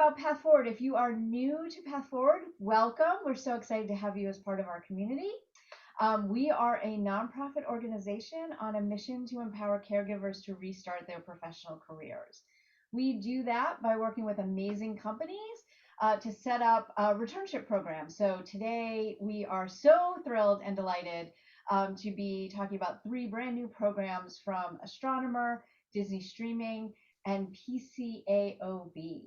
about Path Forward. If you are new to Path Forward, welcome. We're so excited to have you as part of our community. We are a nonprofit organization on a mission to empower caregivers to restart their professional careers. We do that by working with amazing companies to set up returnship programs. So today we are so thrilled and delighted to be talking about 3 brand new programs from Astronomer, Disney Streaming, and PCAOB.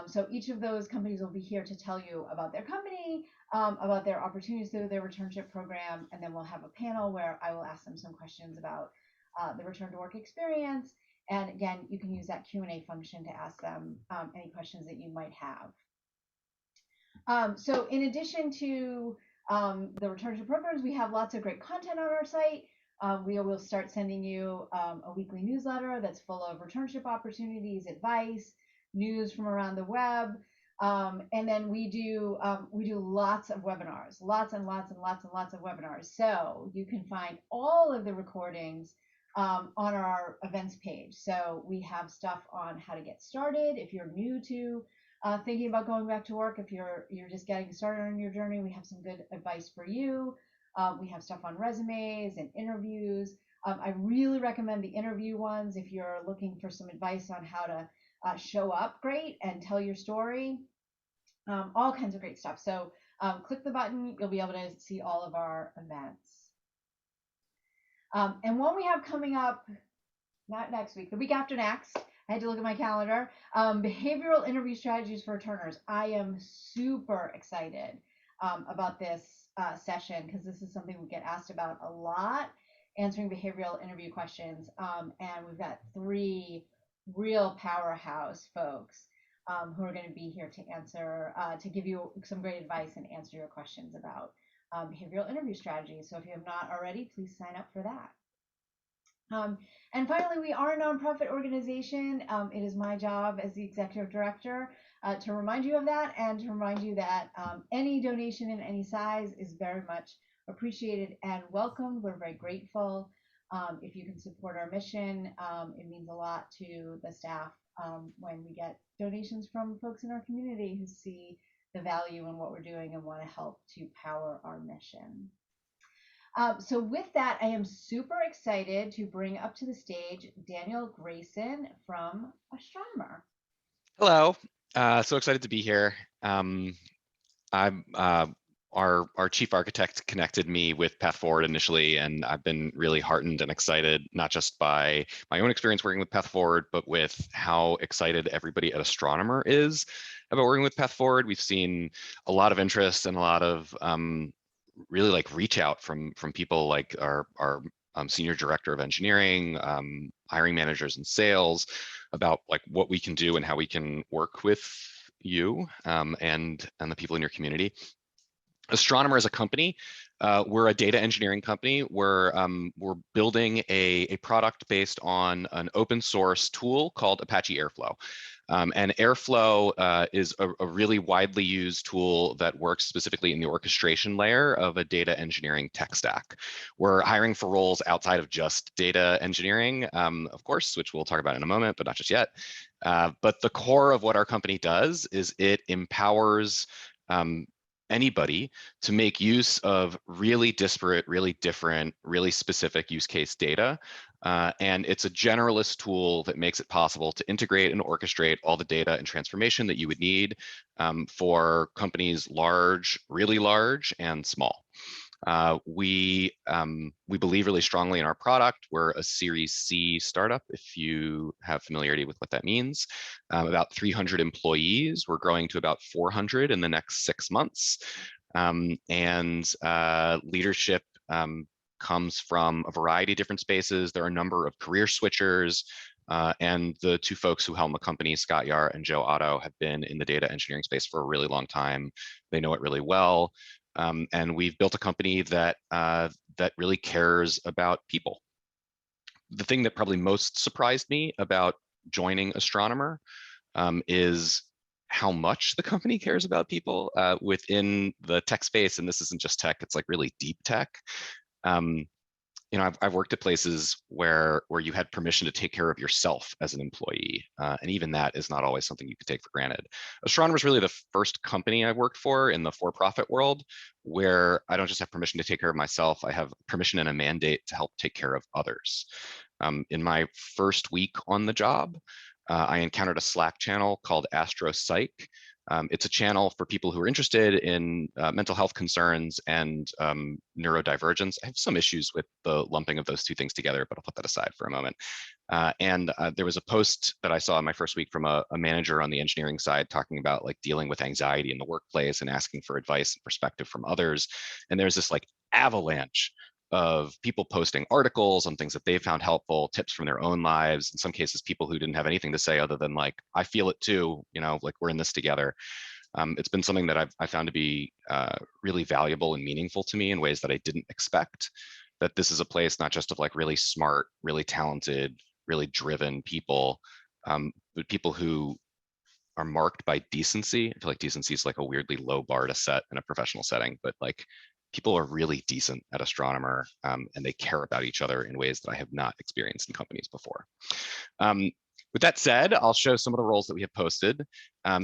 So each of those companies will be here to tell you about their company, about their opportunities through their returnship program, and then we'll have a panel where I will ask them some questions about the return to work experience. And again, you can use that Q&A function to ask them any questions that you might have. So in addition to the returnship programs, we have lots of great content on our site. We will start sending you a weekly newsletter that's full of returnship opportunities, advice, news from around the web. And then we do lots of webinars, lots and lots of webinars. So you can find all of the recordings on our events page. So we have stuff on how to get started. If you're new to thinking about going back to work, if you're just getting started on your journey, we have some good advice for you. We have stuff on resumes and interviews. I really recommend the interview ones if you're looking for some advice on how to show up great and tell your story. All kinds of great stuff. So click the button, you'll be able to see all of our events. And one we have coming up, not next week, the week after next, I had to look at my calendar, behavioral interview strategies for returners. I am super excited about this session because this is something we get asked about a lot, answering behavioral interview questions. And we've got 3 real powerhouse folks who are going to be here to answer, to give you some great advice and answer your questions about behavioral interview strategies. So if you have not already, please sign up for that. And finally, we are a nonprofit organization. It is my job as the executive director to remind you of that and to remind you that any donation in any size is very much appreciated and welcomed. We're very grateful. If you can support our mission, it means a lot to the staff when we get donations from folks in our community who see the value in what we're doing and want to help to power our mission. So with that, I am super excited to bring up to the stage Daniel Grayson from Astronomer. Hello, so excited to be here. I'm our chief architect connected me with Path Forward initially, and I've been really heartened and excited, not just by my own experience working with Path Forward, but with how excited everybody at Astronomer is about working with Path Forward. We've seen a lot of interest and a lot of really like reach out from people like our senior director of engineering, hiring managers and sales about like what we can do and how we can work with you and the people in your community. Astronomer as a company, we're a data engineering company. We're building a product based on an open source tool called Apache Airflow. And Airflow is a really widely used tool that works specifically in the orchestration layer of a data engineering tech stack. We're hiring for roles outside of just data engineering, of course, which we'll talk about in a moment, but not just yet. But the core of what our company does is it empowers anybody to make use of really disparate, really different, really specific use case data. And it's a generalist tool that makes it possible to integrate and orchestrate all the data and transformation that you would need for companies large, really large, and small. We believe really strongly in our product. We're a Series C startup, if you have familiarity with what that means. About 300 employees. We're growing to about 400 in the next 6 months. And leadership comes from a variety of different spaces. There are a number of career switchers. And the 2 folks who helm the company, Scott Yar and Joe Otto, have been in the data engineering space for a really long time. They know it really well. And we've built a company that that really cares about people. The thing that probably most surprised me about joining Astronomer is how much the company cares about people within the tech space. And this isn't just tech, it's like really deep tech. I've worked at places where you had permission to take care of yourself as an employee, and even that is not always something you could take for granted. Astronomer is really the first company I've worked for in the for-profit world where I don't just have permission to take care of myself, I have permission and a mandate to help take care of others. In my first week on the job, I encountered a Slack channel called Astro Psych. It's a channel for people who are interested in mental health concerns and neurodivergence. I have some issues with the lumping of those two things together, but I'll put that aside for a moment. And there was a post that I saw in my first week from a manager on the engineering side talking about like dealing with anxiety in the workplace and asking for advice and perspective from others. And there's this like avalanche of people posting articles on things that they found helpful, tips from their own lives, in some cases people who didn't have anything to say other than like, I feel it too, like we're in this together. It's been something that I found to be really valuable and meaningful to me in ways that I didn't expect, that this is a place not just of like really smart, really talented, really driven people, but people who are marked by decency. I feel like decency is like a weirdly low bar to set in a professional setting, but like people are really decent at Astronomer, and they care about each other in ways that I have not experienced in companies before. With that said, I'll show some of the roles that we have posted.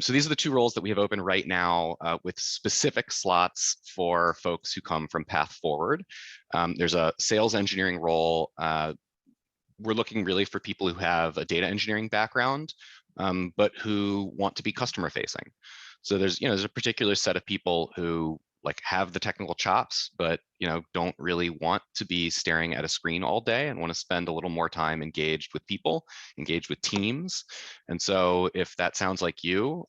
So these are the two roles that we have open right now with specific slots for folks who come from Path Forward. There's a sales engineering role. We're looking really for people who have a data engineering background, but who want to be customer facing. So there's a particular set of people who like have the technical chops, but don't really want to be staring at a screen all day and want to spend a little more time engaged with people, engaged with teams. And so if that sounds like you,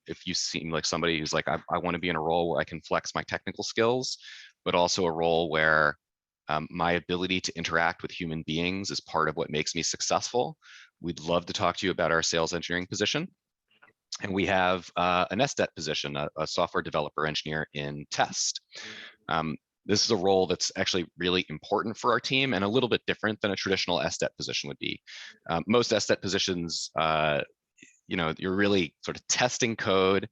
if you seem like somebody who's like, I want to be in a role where I can flex my technical skills, but also a role where my ability to interact with human beings is part of what makes me successful, we'd love to talk to you about our sales engineering position. And we have an SDET position, a software developer engineer in test. This is a role that's actually really important for our team and a little bit different than a traditional SDET position would be. Most SDET positions, you're really sort of testing code.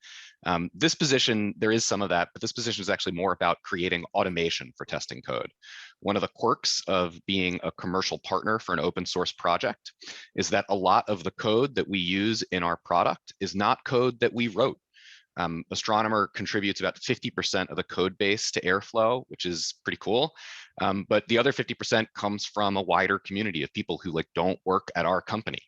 This position, there is some of that, but this position is actually more about creating automation for testing code. One of the quirks of being a commercial partner for an open source project is that a lot of the code that we use in our product is not code that we wrote. Astronomer contributes about 50% of the code base to Airflow, which is pretty cool. But the other 50% comes from a wider community of people who like don't work at our company.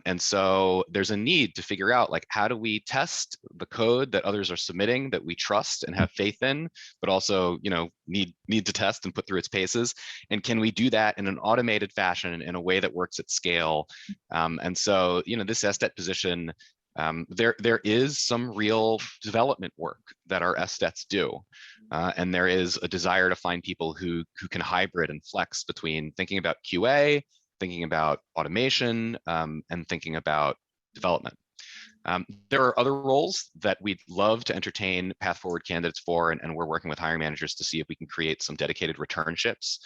And so there's a need to figure out like, how do we test the code that others are submitting that we trust and have faith in, but also, need to test and put through its paces. And can we do that in an automated fashion in a way that works at scale? And so, this SDET position, there is some real development work that our SDETs do. And there is a desire to find people who can hybrid and flex between thinking about QA, thinking about automation, and thinking about development. There are other roles that we'd love to entertain Path Forward candidates for, and we're working with hiring managers to see if we can create some dedicated returnships.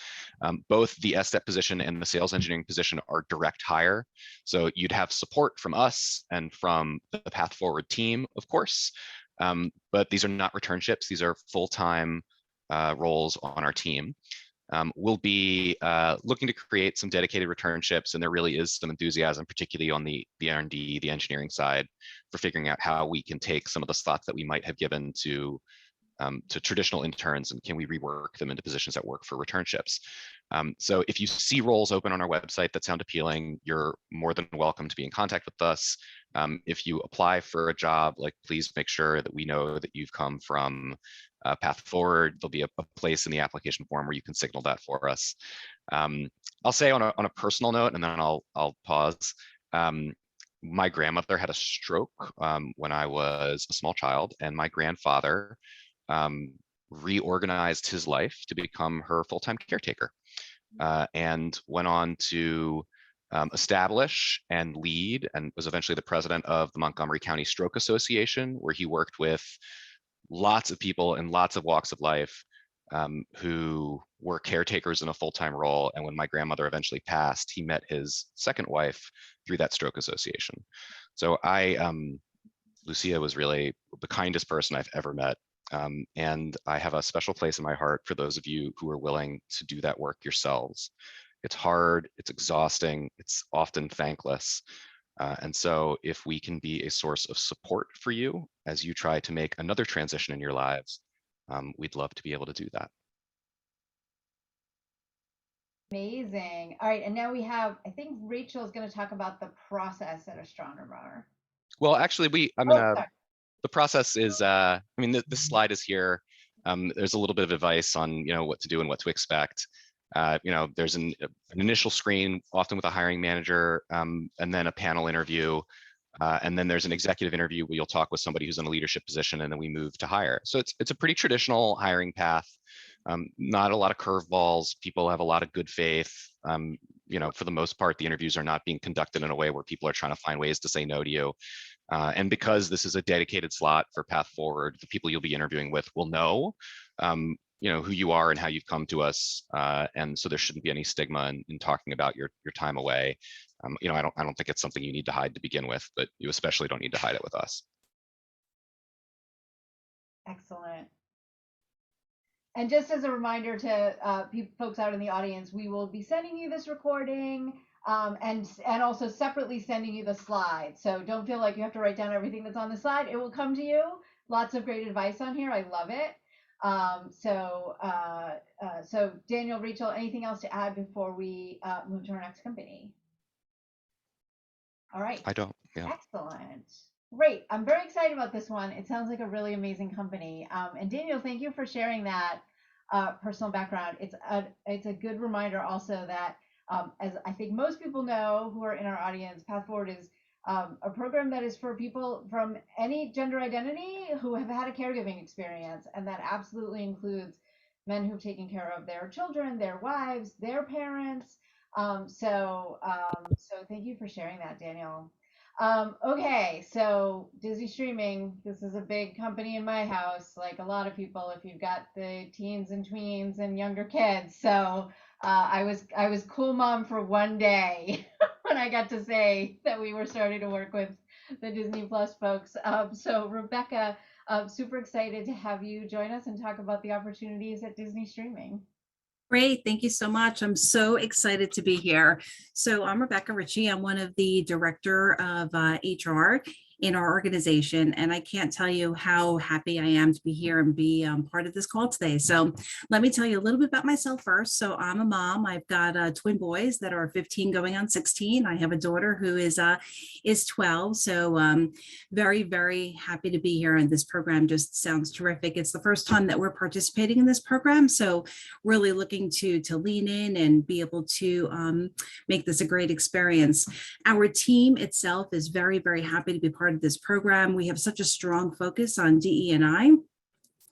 Both the SDET position and the sales engineering position are direct hire. So you'd have support from us and from the Path Forward team, of course, but these are not returnships. These are full-time roles on our team. We'll be looking to create some dedicated returnships, and there really is some enthusiasm, particularly on the R&D, the engineering side, for figuring out how we can take some of the slots that we might have given to traditional interns, and can we rework them into positions that work for returnships. So if you see roles open on our website that sound appealing, you're more than welcome to be in contact with us. If you apply for a job, like please make sure that we know that you've come from Path Forward. There'll be a place in the application form where you can signal that for us. I'll say on a personal note, and then I'll pause. My grandmother had a stroke when I was a small child, and my grandfather reorganized his life to become her full-time caretaker, and went on to establish and lead, and was eventually the president of the Montgomery County Stroke Association, where he worked with lots of people in lots of walks of life who were caretakers in a full-time role. And when my grandmother eventually passed, he met his second wife through that stroke association. So Lucia was really the kindest person I've ever met. And I have a special place in my heart for those of you who are willing to do that work yourselves. It's hard, it's exhausting, it's often thankless. And so if we can be a source of support for you as you try to make another transition in your lives, we'd love to be able to do that. Amazing. All right, and now we have, I think Rachel is going to talk about the process at Astronomer. Well, actually, Oh, sorry. the process is, I mean, this slide is here. There's a little bit of advice on, what to do and what to expect. There's an initial screen, often with a hiring manager, and then a panel interview. And then there's an executive interview where you'll talk with somebody who's in a leadership position, and then we move to hire. So it's a pretty traditional hiring path. Not a lot of curveballs. People have a lot of good faith. For the most part, the interviews are not being conducted in a way where people are trying to find ways to say no to you. And because this is a dedicated slot for Path Forward, the people you'll be interviewing with will know, who you are and how you've come to us. And so there shouldn't be any stigma in talking about your time away. I don't think it's something you need to hide to begin with, but you especially don't need to hide it with us. Excellent. And just as a reminder to folks out in the audience, we will be sending you this recording and also separately sending you the slides. So don't feel like you have to write down everything that's on the slide. It will come to you. Lots of great advice on here. I love it. So Daniel, Rachel, anything else to add before we move to our next company? All right. I don't. Yeah. Excellent. Great. I'm very excited about this one. It sounds like a really amazing company. And Daniel, thank you for sharing that personal background. It's a good reminder also that, as I think most people know who are in our audience, Path Forward is a program that is for people from any gender identity who have had a caregiving experience, and that absolutely includes men who've taken care of their children, their wives, their parents. So thank you for sharing that, Daniel. Okay, so Disney Streaming, this is a big company in my house, like a lot of people, if you've got the teens and tweens and younger kids. So I was cool mom for one day when I got to say that we were starting to work with the Disney Plus folks. So Rebecca, super excited to have you join us and talk about the opportunities at Disney Streaming. Great. Thank you so much. I'm so excited to be here. So I'm Rebecca Ritchie. I'm one of the director of HR in our organization. And I can't tell you how happy I am to be here and be part of this call today. So let me tell you a little bit about myself first. So I'm a mom. I've got twin boys that are 15 going on 16. I have a daughter who is 12. So very, very happy to be here. And this program just sounds terrific. It's the first time that we're participating in this program. So really looking to lean in and be able to make this a great experience. Our team itself is very, very happy to be part of this program. We have such a strong focus on DE&I.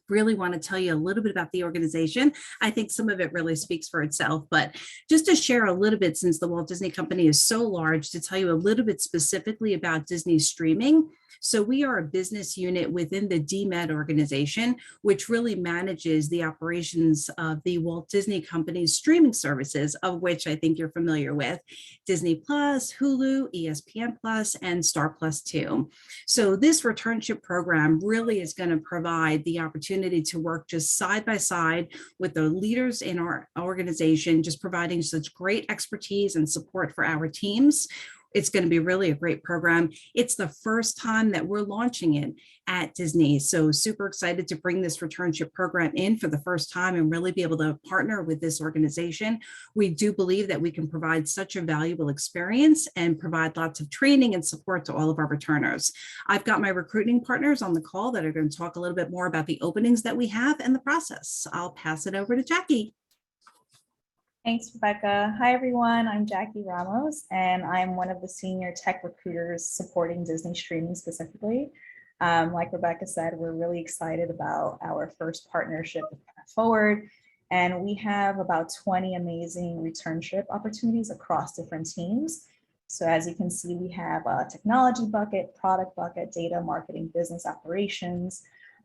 Really want to tell you a little bit about the organization. I think some of it really speaks for itself, but just to share a little bit, since the Walt Disney Company is so large, to tell you a little bit specifically about Disney Streaming. So we are a business unit within the DMED organization, which really manages the operations of the Walt Disney Company's streaming services, of which I think you're familiar with: Disney Plus, Hulu, ESPN Plus, and Star Plus 2. So this returnship program really is going to provide the opportunity to work just side by side with the leaders in our organization, just providing such great expertise and support for our teams. It's going to be really a great program. It's the first time that we're launching it at Disney. So super excited to bring this returnship program in for the first time and really be able to partner with this organization. We do believe that we can provide such a valuable experience and provide lots of training and support to all of our returners. I've got my recruiting partners on the call that are going to talk a little bit more about the openings that we have and the process. I'll pass it over to Jackie. Thanks, Rebecca. Hi, everyone. I'm Jackie Ramos, and I'm one of the senior tech recruiters supporting Disney Streaming specifically. Like Rebecca said, we're really excited about our first partnership with Path Forward, and we have about 20 amazing returnship opportunities across different teams. So as you can see, we have a technology bucket, product bucket, data, marketing, business operations.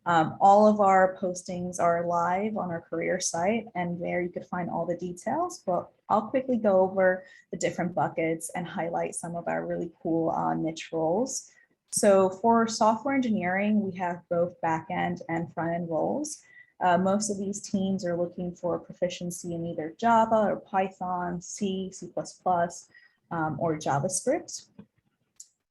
All of our postings are live on our career site, and there you could find all the details, but I'll quickly go over the different buckets and highlight some of our really cool niche roles. So for software engineering, we have both back-end and front-end roles. Most of these teams are looking for proficiency in either Java or Python, C, C++, or JavaScript.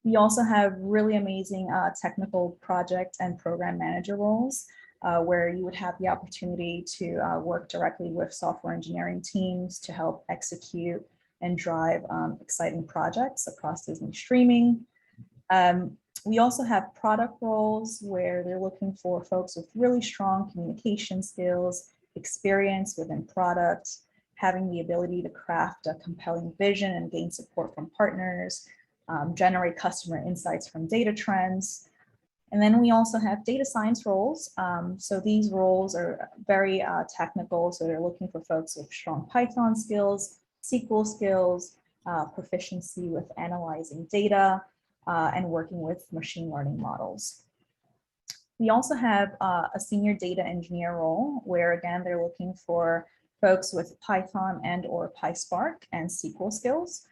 We also have really amazing technical project and program manager roles, where you would have the opportunity to work directly with software engineering teams to help execute and drive exciting projects across Disney streaming. We also have product roles where they're looking for folks with really strong communication skills, experience within product, having the ability to craft a compelling vision and gain support from partners, generate customer insights from data trends. And then we also have data science roles. So these roles are very technical. So they're looking for folks with strong Python skills, SQL skills, proficiency with analyzing data, and working with machine learning models. We also have a senior data engineer role where, again, they're looking for folks with Python and or PySpark and SQL skills,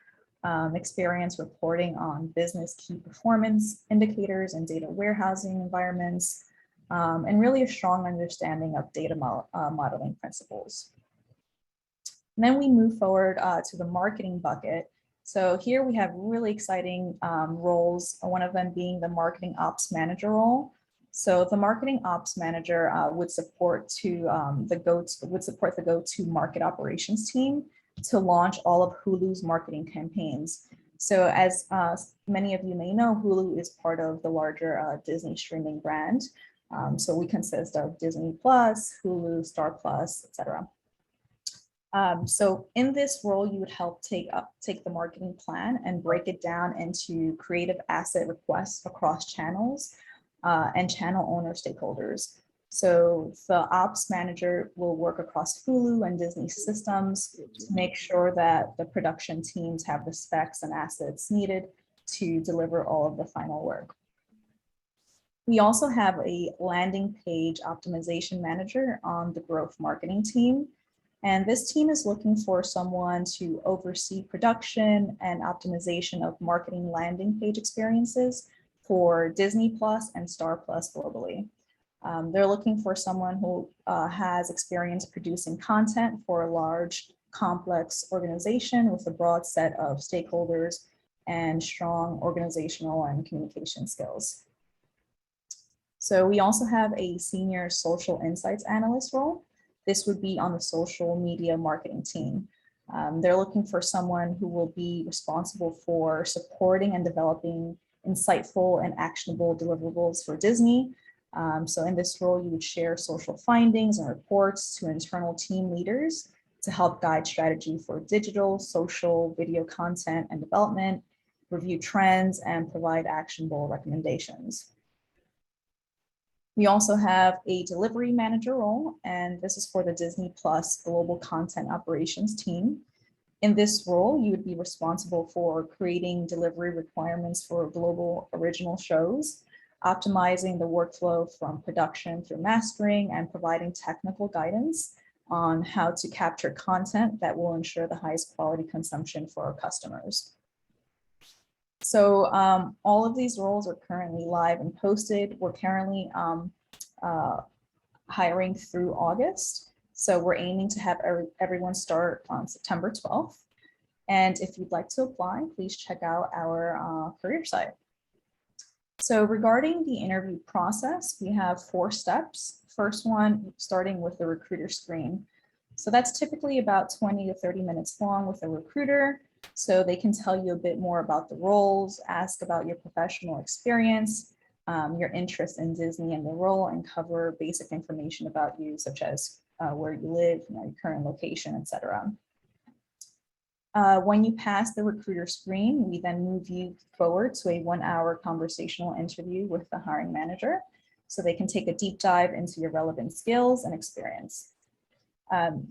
experience reporting on business key performance indicators and data warehousing environments, and really a strong understanding of data modeling principles. And then we move forward to the marketing bucket. So here we have really exciting roles, one of them being the marketing ops manager role. So the marketing ops manager would support the go-to market operations team to launch all of Hulu's marketing campaigns. So as many of you may know, Hulu is part of the larger Disney streaming brand. So we consist of Disney Plus, Hulu, Star Plus, etc. So in this role, you would help take the marketing plan and break it down into creative asset requests across channels and channel owner stakeholders. So the ops manager will work across Hulu and Disney systems to make sure that the production teams have the specs and assets needed to deliver all of the final work. We also have a landing page optimization manager on the growth marketing team. And this team is looking for someone to oversee production and optimization of marketing landing page experiences for Disney Plus and Star Plus globally. They're looking for someone who has experience producing content for a large, complex organization with a broad set of stakeholders and strong organizational and communication skills. So we also have a senior social insights analyst role. This would be on the social media marketing team. They're looking for someone who will be responsible for supporting and developing insightful and actionable deliverables for Disney. So in this role, you would share social findings and reports to internal team leaders to help guide strategy for digital, social, video content and development, review trends, and provide actionable recommendations. We also have a delivery manager role, and this is for the Disney Plus Global Content Operations team. In this role, you would be responsible for creating delivery requirements for global original shows, optimizing the workflow from production through mastering, and providing technical guidance on how to capture content that will ensure the highest quality consumption for our customers. So all of these roles are currently live and posted. We're currently hiring through August. So we're aiming to have everyone start on September 12th. And if you'd like to apply, please check out our career site. So regarding the interview process, we have 4 steps. First one, starting with the recruiter screen. So that's typically about 20 to 30 minutes long with a recruiter. So they can tell you a bit more about the roles, ask about your professional experience, your interest in Disney and the role, and cover basic information about you, such as where you live, your current location, etc. When you pass the recruiter screen, we then move you forward to a 1-hour conversational interview with the hiring manager, so they can take a deep dive into your relevant skills and experience.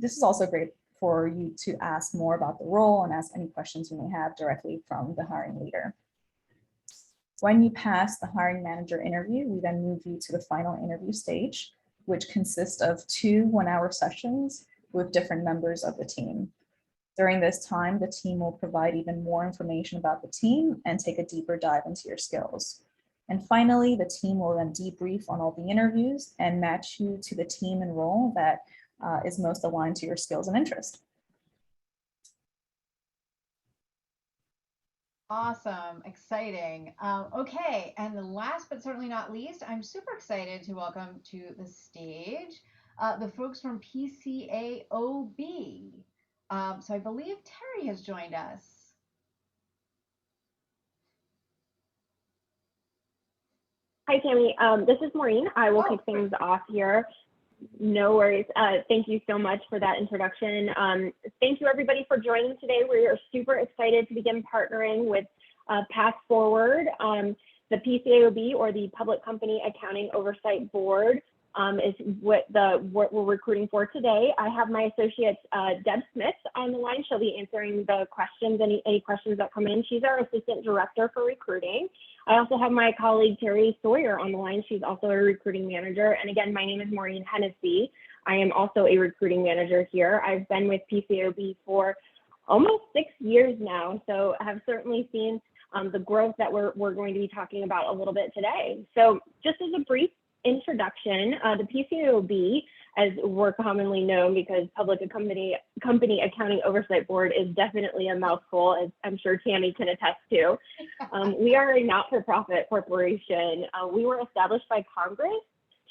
This is also great for you to ask more about the role and ask any questions you may have directly from the hiring leader. When you pass the hiring manager interview, we then move you to the final interview stage, which consists of 2 1-hour sessions with different members of the team. During this time, the team will provide even more information about the team and take a deeper dive into your skills. And finally, the team will then debrief on all the interviews and match you to the team and role that is most aligned to your skills and interest. Awesome, exciting. Okay, and the last but certainly not least, I'm super excited to welcome to the stage the folks from PCAOB. So I believe Terry has joined us. Hi, Tammy. This is Maureen. I will kick things off here. No worries. Thank you so much for that introduction. Thank you, everybody, for joining today. We are super excited to begin partnering with Path Forward. The PCAOB, or the Public Company Accounting Oversight Board, is what we're recruiting for today. I have my associate, Deb Smith, on the line. She'll be answering the questions, any questions that come in. She's our Assistant Director for Recruiting. I also have my colleague, Terry Sawyer, on the line. She's also a recruiting manager. And again, my name is Maureen Hennessy. I am also a recruiting manager here. I've been with PCAOB for almost 6 years now, so I have certainly seen the growth that we're going to be talking about a little bit today. So just as a brief introduction, the PCAOB, as we're commonly known, because Public Company Accounting Oversight Board is definitely a mouthful, as I'm sure Tammy can attest to. We are a not-for-profit corporation. We were established by Congress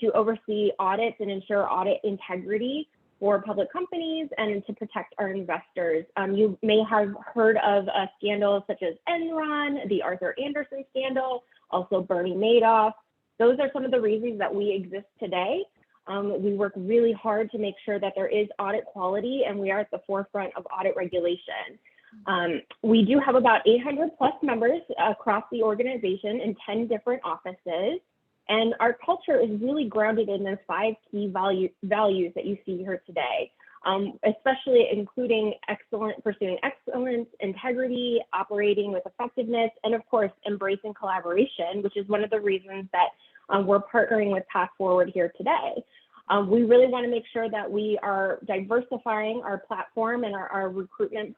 to oversee audits and ensure audit integrity for public companies and to protect our investors. You may have heard of scandals such as Enron, the Arthur Andersen scandal, also Bernie Madoff. Those are some of the reasons that we exist today. We work really hard to make sure that there is audit quality, and we are at the forefront of audit regulation. We do have about 800 plus members across the organization in 10 different offices. And our culture is really grounded in those 5 key values that you see here today, especially including pursuing excellence, integrity, operating with effectiveness, and of course, embracing collaboration, which is one of the reasons that we're partnering with Path Forward here today. We really want to make sure that we are diversifying our platform and our recruitment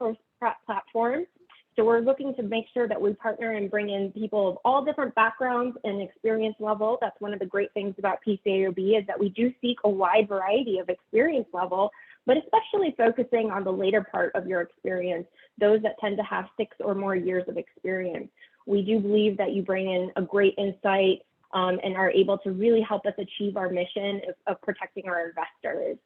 platform. So we're looking to make sure that we partner and bring in people of all different backgrounds and experience level. That's one of the great things about PCAOB, is that we do seek a wide variety of experience level, but especially focusing on the later part of your experience, those that tend to have 6 or more years of experience. We do believe that you bring in a great insight and are able to really help us achieve our mission of protecting our investors.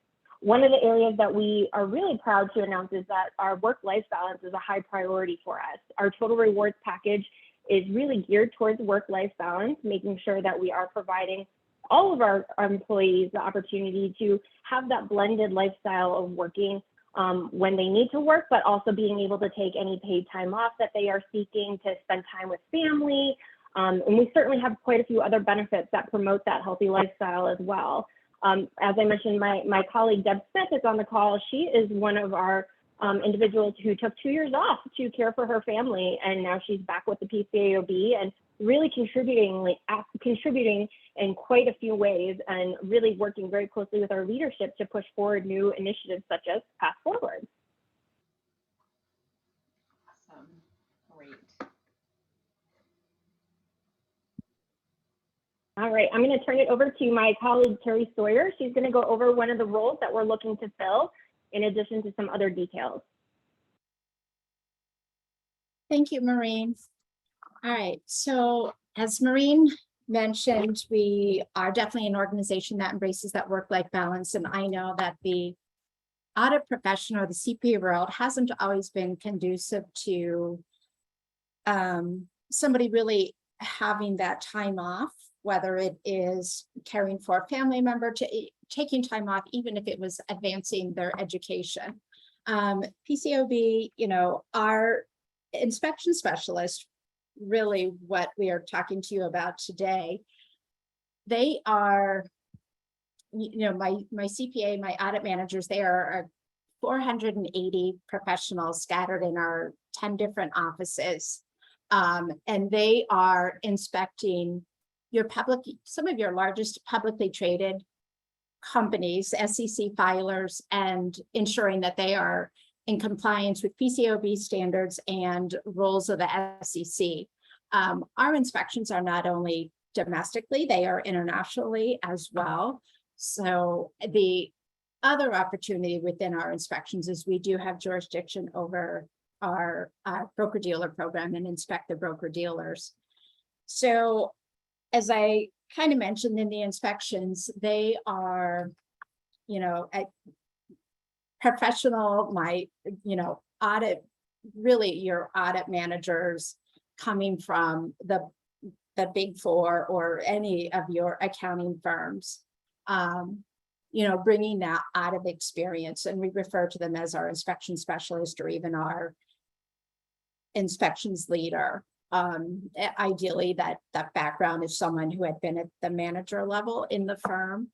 One of the areas that we are really proud to announce is that our work-life balance is a high priority for us. Our total rewards package is really geared towards work-life balance, making sure that we are providing all of our employees the opportunity to have that blended lifestyle of working when they need to work, but also being able to take any paid time off that they are seeking to spend time with family. And we certainly have quite a few other benefits that promote that healthy lifestyle as well. As I mentioned, my colleague Deb Smith is on the call. She is one of our individuals who took 2 years off to care for her family, and now she's back with the PCAOB and really contributing in quite a few ways, and really working very closely with our leadership to push forward new initiatives such as Path Forward. Awesome, great. All right, I'm going to turn it over to my colleague, Terry Sawyer. She's going to go over one of the roles that we're looking to fill, in addition to some other details. Thank you, Maureen. All right, so as Maureen mentioned, we are definitely an organization that embraces that work-life balance. And I know that the audit profession, or the CPA world, hasn't always been conducive to somebody really having that time off, whether it is caring for a family member, taking time off, even if it was advancing their education. PCAOB, our inspection specialist, really what we are talking to you about today, they are, my CPA, my audit managers, they are 480 professionals scattered in our 10 different offices. And they are inspecting some of your largest publicly traded companies, SEC filers, and ensuring that they are in compliance with PCAOB standards and rules of the SEC. Our inspections are not only domestically, they are internationally as well. So the other opportunity within our inspections is we do have jurisdiction over our broker-dealer program and inspect the broker-dealers. So as I kind of mentioned in the inspections, they are, professional, audit, really your audit managers coming from the Big Four or any of your accounting firms, bringing that audit experience, and we refer to them as our inspection specialist or even our inspections leader. Ideally, that background is someone who had been at the manager level in the firm,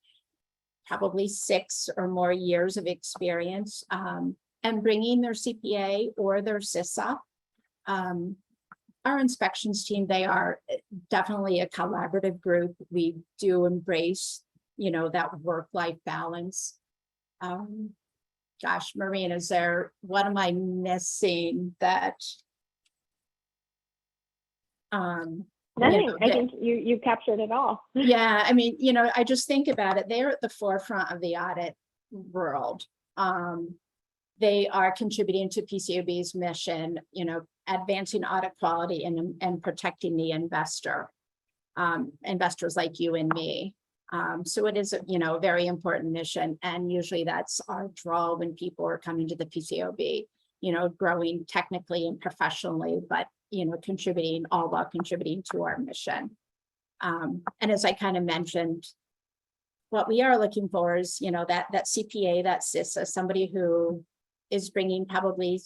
probably 6 or more years of experience, and bringing their CPA or their CISA. Our inspections team, they are definitely a collaborative group. We do embrace, that work-life balance. Gosh, Maureen, what am I missing that? Nothing. I think you captured it all. Yeah, I mean, I just think about it. They're at the forefront of the audit world. They are contributing to PCAOB's mission, advancing audit quality and protecting the investor, investors like you and me. So it is, a very important mission. And usually that's our draw when people are coming to the PCAOB, growing technically and professionally, but, contributing to our mission. And as I kind of mentioned, what we are looking for is, that CPA, that CISA, somebody who is bringing probably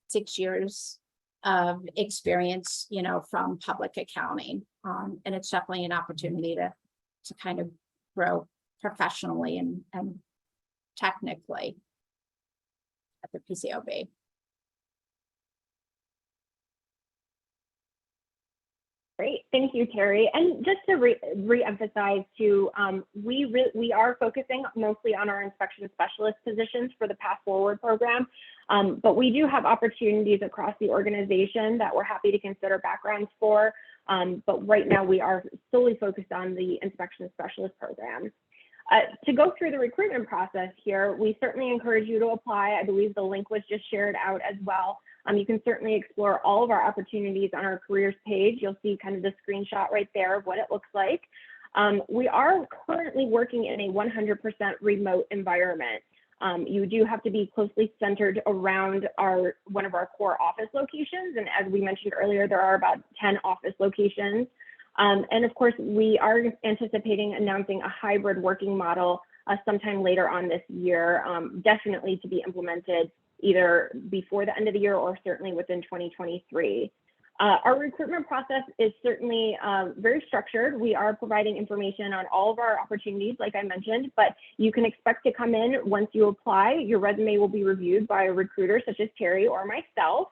6 years of experience, from public accounting. And it's definitely an opportunity to kind of grow professionally and technically at the PCAOB. Great, thank you, Terry. And just to re-emphasize too, we are focusing mostly on our inspection specialist positions for the Path Forward program, but we do have opportunities across the organization that we're happy to consider backgrounds for. But right now we are solely focused on the inspection specialist program. To go through the recruitment process here, we certainly encourage you to apply. I believe the link was just shared out as well. You can certainly explore all of our opportunities on our careers page. You'll see kind of the screenshot right there of what it looks like. We are currently working in a 100% remote environment. You do have to be closely centered around one of our core office locations. And as we mentioned earlier, there are about 10 office locations. And of course, we are anticipating announcing a hybrid working model sometime later on this year, definitely to be implemented either before the end of the year or certainly within 2023. Our recruitment process is certainly very structured. We are providing information on all of our opportunities, like I mentioned, but you can expect to come in once you apply. Your resume will be reviewed by a recruiter such as Terry or myself,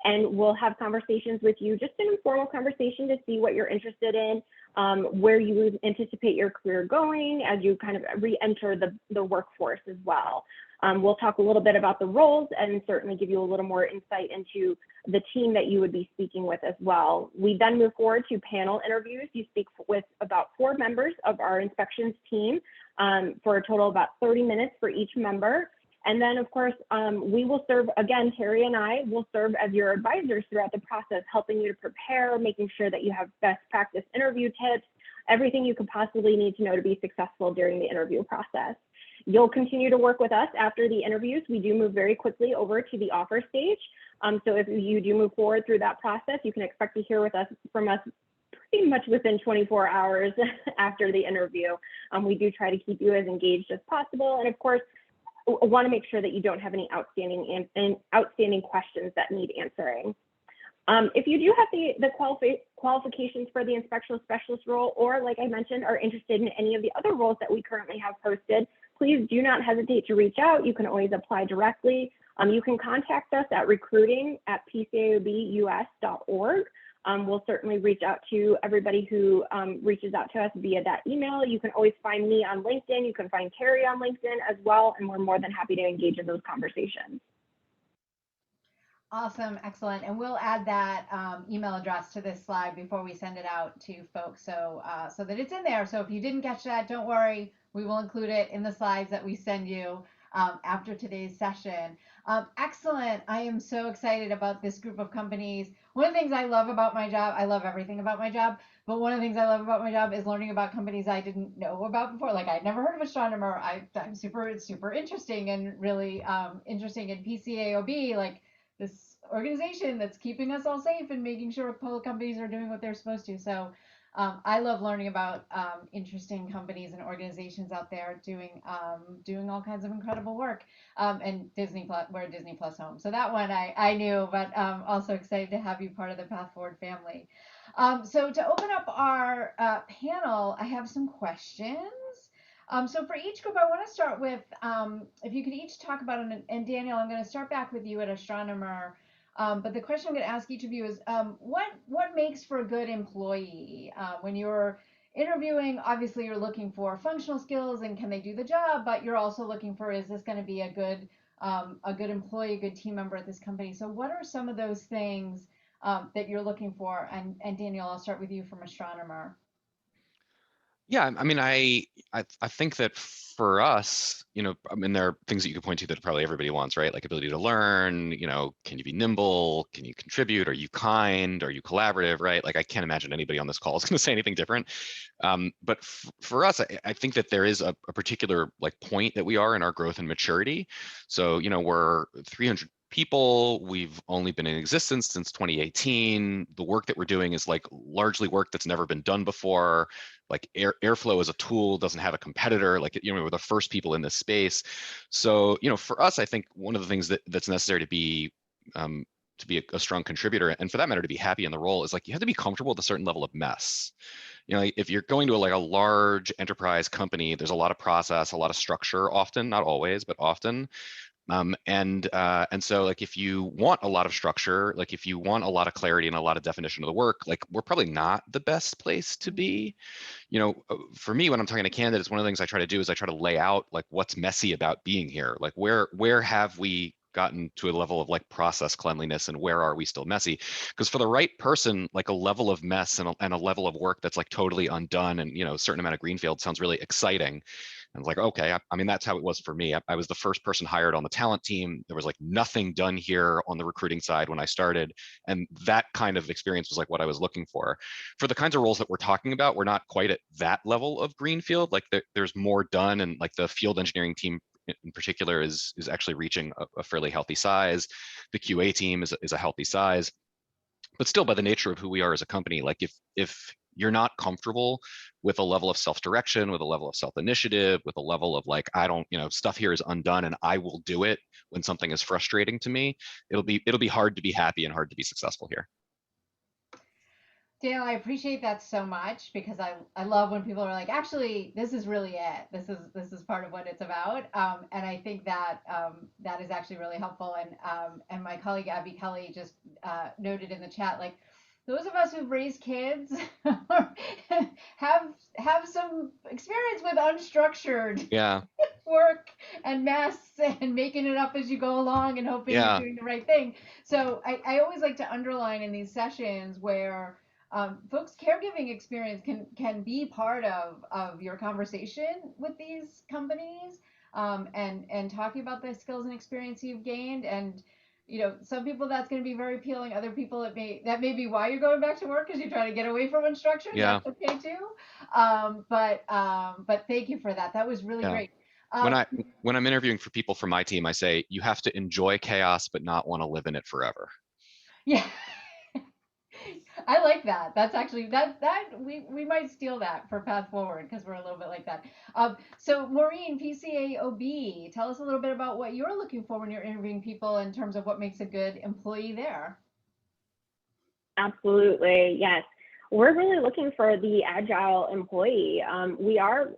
and we'll have conversations with you, just an informal conversation to see what you're interested in, where you would anticipate your career going as you kind of re-enter the workforce as well. We'll talk a little bit about the roles and certainly give you a little more insight into the team that you would be speaking with as well. We then move forward to panel interviews. You speak with about 4 members of our inspections team for a total of about 30 minutes for each member. And then, of course, we will serve, again, Terry and I will serve as your advisors throughout the process, helping you to prepare, making sure that you have best practice interview tips, everything you could possibly need to know to be successful during the interview process. You'll continue to work with us after the interviews. We do move very quickly over to the offer stage. So if you do move forward through that process, you can expect to hear from us pretty much within 24 hours after the interview. We do try to keep you as engaged as possible. And of course, I want to make sure that you don't have any outstanding questions that need answering. If you do have the qualifications for the inspection specialist role, or like I mentioned, are interested in any of the other roles that we currently have posted, please do not hesitate to reach out. You can always apply directly. You can contact us at recruiting@pcaobus.org. We'll certainly reach out to everybody who reaches out to us via that email. You can always find me on LinkedIn. You can find Terry on LinkedIn as well, and we're more than happy to engage in those conversations. Awesome, excellent. And we'll add that email address to this slide before we send it out to folks, so so that it's in there. So if you didn't catch that, don't worry. We will include it in the slides that we send you after today's session. Excellent. I am so excited about this group of companies. One of the things I love about my job, I love everything about my job, but one of the things I love about my job is learning about companies I didn't know about before. Like I'd never heard of Astronomer. I'm super interesting and really interesting in PCAOB, like this organization that's keeping us all safe and making sure public companies are doing what they're supposed to. So I love learning about interesting companies and organizations out there doing all kinds of incredible work. And Disney Plus, we're a Disney Plus home, so that one I knew, but also excited to have you part of the Path Forward family. So to open up our panel, I have some questions. So for each group, I want to start with if you could each talk about it. And Daniel, I'm going to start back with you at Astronomer. But the question I'm going to ask each of you is, what makes for a good employee? When you're interviewing, obviously you're looking for functional skills and can they do the job, but you're also looking for, is this going to be a good employee, a good team member at this company? So what are some of those things that you're looking for? And Daniel, I'll start with you from Astronomer. Yeah, I mean, I think that for us, I mean, there are things that you could point to that probably everybody wants, right? Like ability to learn, can you be nimble? Can you contribute? Are you kind? Are you collaborative, right? Like I can't imagine anybody on this call is going to say anything different. But for us, I think that there is a particular like point that we are in our growth and maturity. So, we're 300 people. We've only been in existence since 2018. The work that we're doing is like largely work that's never been done before. Like airflow as a tool doesn't have a competitor. Like, we're the first people in this space. So, for us, I think one of the things that's necessary to be a strong contributor, and for that matter, to be happy in the role, is like you have to be comfortable with a certain level of mess. If you're going to a large enterprise company, there's a lot of process, a lot of structure, often, not always, but often. And so like if you want a lot of structure, like if you want a lot of clarity and a lot of definition of the work, like we're probably not the best place to be. For me, when I'm talking to candidates, one of the things I try to do is I try to lay out like what's messy about being here. Like where have we gotten to a level of like process cleanliness and where are we still messy? Because for the right person, like a level of mess and a level of work that's like totally undone and a certain amount of greenfield sounds really exciting. And it's like, okay, I mean, that's how it was for me. I was the first person hired on the talent team. There was like nothing done here on the recruiting side when I started. And that kind of experience was like what I was looking for. For the kinds of roles that we're talking about, we're not quite at that level of greenfield. Like there's more done, and like the field engineering team in particular is actually reaching a fairly healthy size. The QA team is a healthy size. But still, by the nature of who we are as a company, like if you're not comfortable with a level of self-direction, with a level of self-initiative, with a level of like, I don't, stuff here is undone and I will do it when something is frustrating to me, it'll be hard to be happy and hard to be successful here. Dale, I appreciate that so much, because I love when people are like, actually, this is really it. This is part of what it's about. And I think that that is actually really helpful. And my colleague Abby Kelly just noted in the chat, like, those of us who've raised kids have some experience with unstructured work and mess and making it up as you go along and hoping you're doing the right thing. So I always like to underline in these sessions where folks' caregiving experience can be part of your conversation with these companies, and talking about the skills and experience you've gained. And some people that's going to be very appealing. Other people that may be why you're going back to work, because you're trying to get away from unstructured. Yeah. That's okay too. But thank you for that. That was really great. When I'm interviewing for people from my team, I say you have to enjoy chaos but not want to live in it forever. Yeah. I like that. That's actually that we might steal that for Path Forward, because we're a little bit like that. So Maureen, PCAOB, tell us a little bit about what you're looking for when you're interviewing people in terms of what makes a good employee there. Absolutely, yes. We're really looking for the agile employee. We are,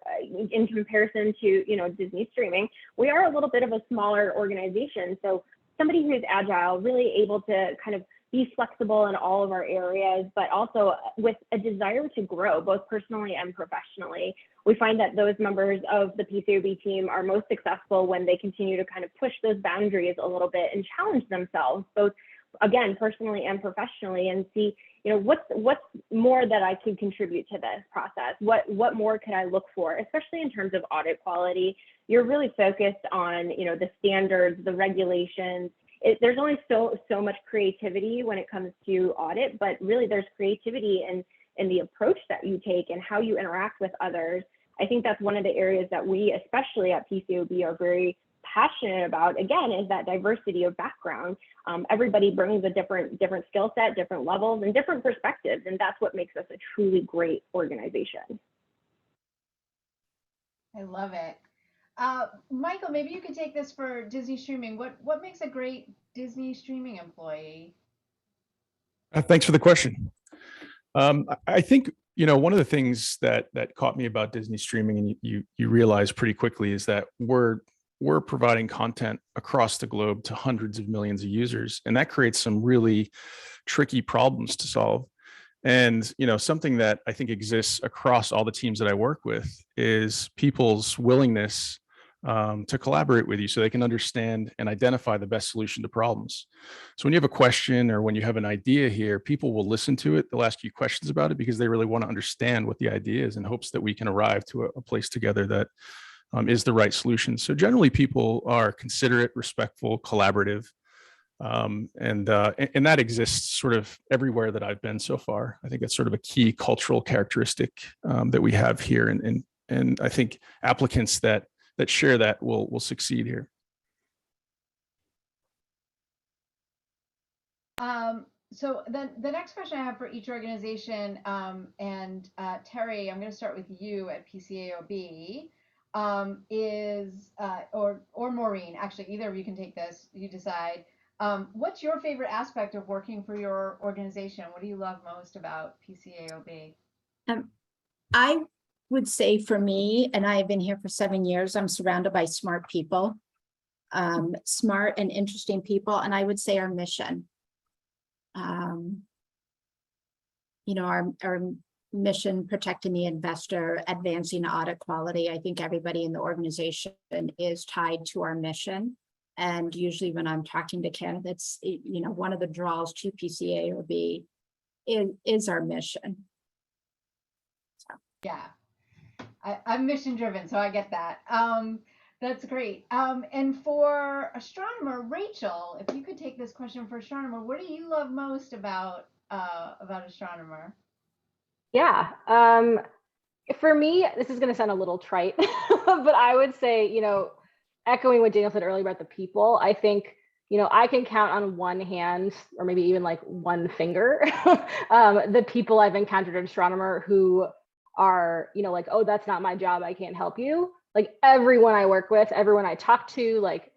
in comparison to Disney streaming, we are a little bit of a smaller organization. So somebody who's agile, really able to kind of be flexible in all of our areas, but also with a desire to grow, both personally and professionally. We find that those members of the PCAOB team are most successful when they continue to kind of push those boundaries a little bit and challenge themselves, both again, personally and professionally, and see, what's more that I could contribute to this process? What more could I look for, especially in terms of audit quality? You're really focused on, the standards, the regulations. There's only so much creativity when it comes to audit, but really there's creativity in the approach that you take and how you interact with others. I think that's one of the areas that we, especially at PCAOB, are very passionate about, again, is that diversity of background. Everybody brings a different skill set, different levels, and different perspectives, and that's what makes us a truly great organization. I love it. Michael, maybe you could take this for Disney streaming. What makes a great Disney streaming employee? Thanks for the question. I think, one of the things that caught me about Disney streaming, and you realize pretty quickly, is that we're providing content across the globe to hundreds of millions of users, and that creates some really tricky problems to solve. And something that I think exists across all the teams that I work with is people's willingness to collaborate with you so they can understand and identify the best solution to problems. So when you have a question or when you have an idea here, people will listen to it. They'll ask you questions about it because they really want to understand what the idea is, in hopes that we can arrive to a place together that is the right solution. So generally people are considerate, respectful, collaborative, and that exists sort of everywhere that I've been so far. I think that's sort of a key cultural characteristic that we have here, and I think applicants that share that will succeed here. So the next question I have for each organization, and Terry, I'm going to start with you at PCAOB, is or Maureen, actually, either of you can take this, you decide. What's your favorite aspect of working for your organization? What do you love most about PCAOB? I would say for me, and I've been here for 7 years, I'm surrounded by smart people, smart and interesting people. And I would say our mission, our mission, protecting the investor, advancing audit quality. I think everybody in the organization is tied to our mission. And usually when I'm talking to candidates, one of the draws to PCAOB is our mission. So. Yeah, I'm mission driven, so I get that. That's great. And for Astronomer, Rachel, if you could take this question for Astronomer, what do you love most about Astronomer? Yeah, for me, this is going to sound a little trite, but I would say, echoing what Daniel said earlier about the people, I think, I can count on one hand, or maybe even like one finger, the people I've encountered at Astronomer who are, like, oh, that's not my job, I can't help you. Like everyone I work with, everyone I talk to, like,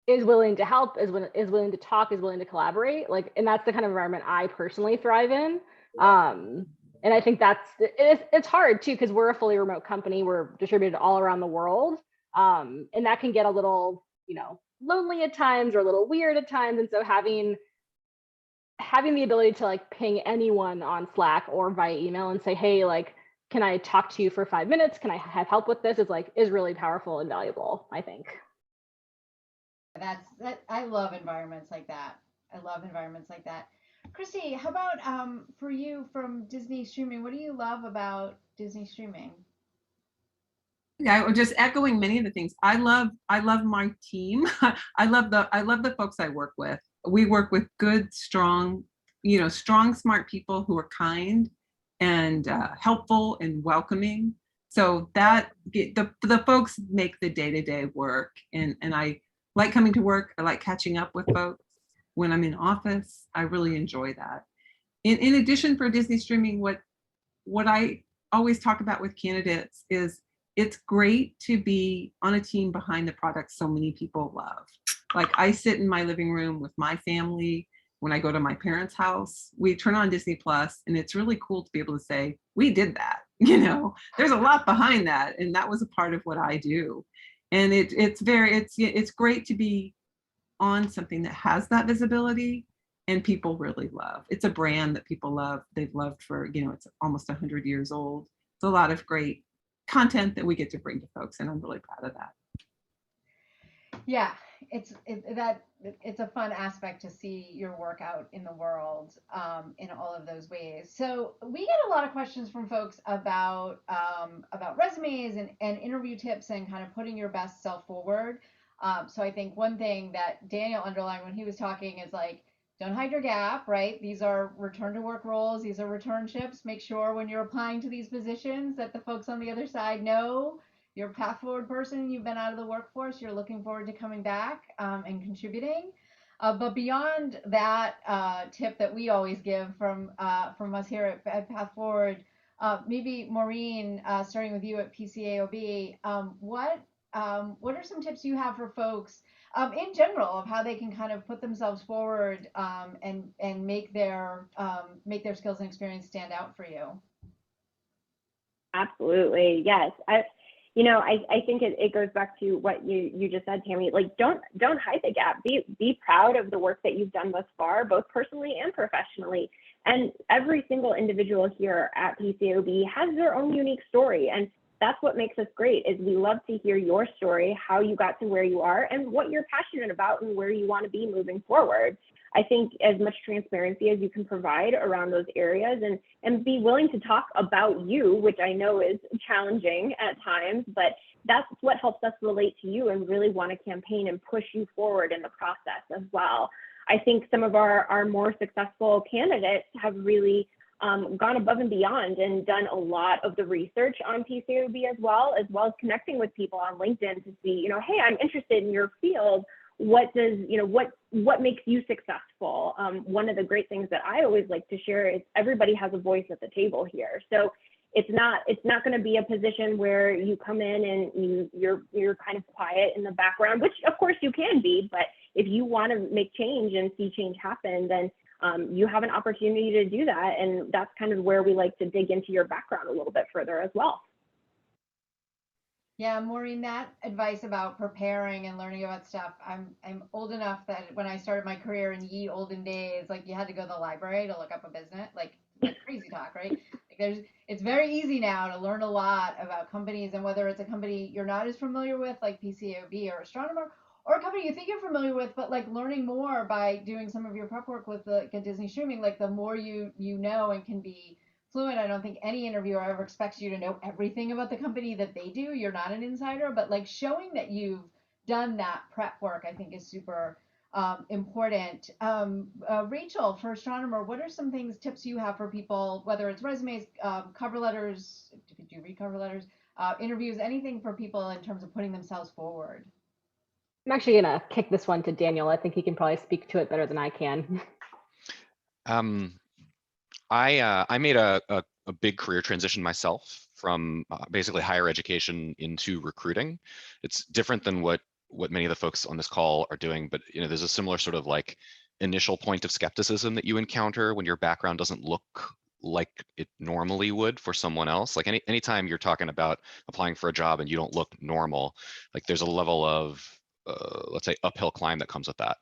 is willing to help, is willing to talk, is willing to collaborate. Like, and that's the kind of environment I personally thrive in. And I think it's hard too, because we're a fully remote company. We're distributed all around the world. And that can get a little, lonely at times or a little weird at times. And so having the ability to like ping anyone on Slack or via email and say, hey, like, can I talk to you for 5 minutes? Can I have help with this? Is really powerful and valuable, I think. I love environments like that. Christy, how about for you from Disney streaming? What do you love about Disney streaming? Yeah, just echoing many of the things. I love my team. I love the folks I work with. We work with good, strong, smart people who are kind and helpful and welcoming. So that the folks make the day-to-day work, and I like coming to work. I like catching up with folks when I'm in office. I really enjoy that. In addition, for Disney streaming, what I always talk about with candidates is it's great to be on a team behind the product so many people love. Like, I sit in my living room with my family. When I go to my parents' house, we turn on Disney Plus, and it's really cool to be able to say, we did that. There's a lot behind that, and that was a part of what I do. And it's great to be on something that has that visibility and people really love. It's a brand that people love. They've loved for, it's almost 100 years old. It's a lot of great content that we get to bring to folks, and I'm really proud of that. Yeah, it's a fun aspect to see your work out in the world in all of those ways. So we get a lot of questions from folks about resumes and interview tips and kind of putting your best self forward. So I think one thing that Daniel underlined when he was talking is like, don't hide your gap, right? These are return to work roles. These are returnships. Make sure when you're applying to these positions that the folks on the other side know you're a path forward person. You've been out of the workforce. You're looking forward to coming back and contributing. But beyond that tip that we always give from us here at Path Forward, maybe Maureen, starting with you at PCAOB, what are some tips you have for folks in general of how they can kind of put themselves forward and make their skills and experience stand out for you? Absolutely, yes. I think it goes back to what you just said, Tammy. Like, don't hide the gap. Be proud of the work that you've done thus far, both personally and professionally. And every single individual here at PCAOB has their own unique story, and that's what makes us great. Is we love to hear your story, how you got to where you are, and what you're passionate about, and where you want to be moving forward. I think as much transparency as you can provide around those areas, and be willing to talk about you, which I know is challenging at times, but that's what helps us relate to you and really want to campaign and push you forward in the process as well. I think some of our more successful candidates have really gone above and beyond and done a lot of the research on PCAOB as well as connecting with people on LinkedIn to see, hey, I'm interested in your field. What makes you successful? One of the great things that I always like to share is everybody has a voice at the table here. So it's not going to be a position where you come in and you're kind of quiet in the background, which of course you can be, but if you want to make change and see change happen, then you have an opportunity to do that. And that's kind of where we like to dig into your background a little bit further as well. Yeah, Maureen, that advice about preparing and learning about stuff, I'm old enough that when I started my career in ye olden days, like you had to go to the library to look up a business, like crazy talk, right? It's very easy now to learn a lot about companies, and whether it's a company you're not as familiar with, like PCAOB or Astronomer, or a company you think you're familiar with, but like learning more by doing some of your prep work with the Disney streaming, like the more you know and can be fluent. I don't think any interviewer ever expects you to know everything about the company that they do. You're not an insider, but like showing that you've done that prep work, I think is super important. Rachel, for Astronomer, what are some tips you have for people, whether it's resumes, cover letters, do you read cover letters, interviews, anything for people in terms of putting themselves forward? I'm actually going to kick this one to Daniel. I think he can probably speak to it better than I can. I made a big career transition myself from basically higher education into recruiting. It's different than what many of the folks on this call are doing, but there's a similar sort of like initial point of skepticism that you encounter when your background doesn't look like it normally would for someone else. Like anytime you're talking about applying for a job and you don't look normal, like there's a level of let's say uphill climb that comes with that.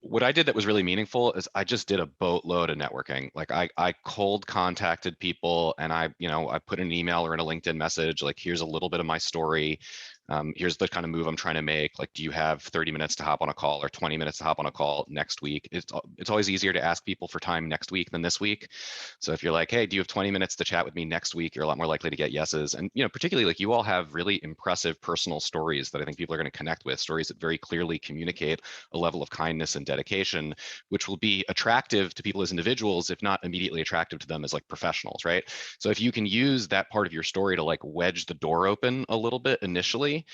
What I did that was really meaningful is I just did a boatload of networking. Like I cold contacted people, and I put an email or in a LinkedIn message, like, here's a little bit of my story. Here's the kind of move I'm trying to make. Like, do you have 30 minutes to hop on a call or 20 minutes to hop on a call next week? It's always easier to ask people for time next week than this week. So if you're like, hey, do you have 20 minutes to chat with me next week? You're a lot more likely to get yeses. And particularly like you all have really impressive personal stories that I think people are going to connect with, stories that very clearly communicate a level of kindness and dedication, which will be attractive to people as individuals, if not immediately attractive to them as like professionals, right? So if you can use that part of your story to like wedge the door open a little bit initially,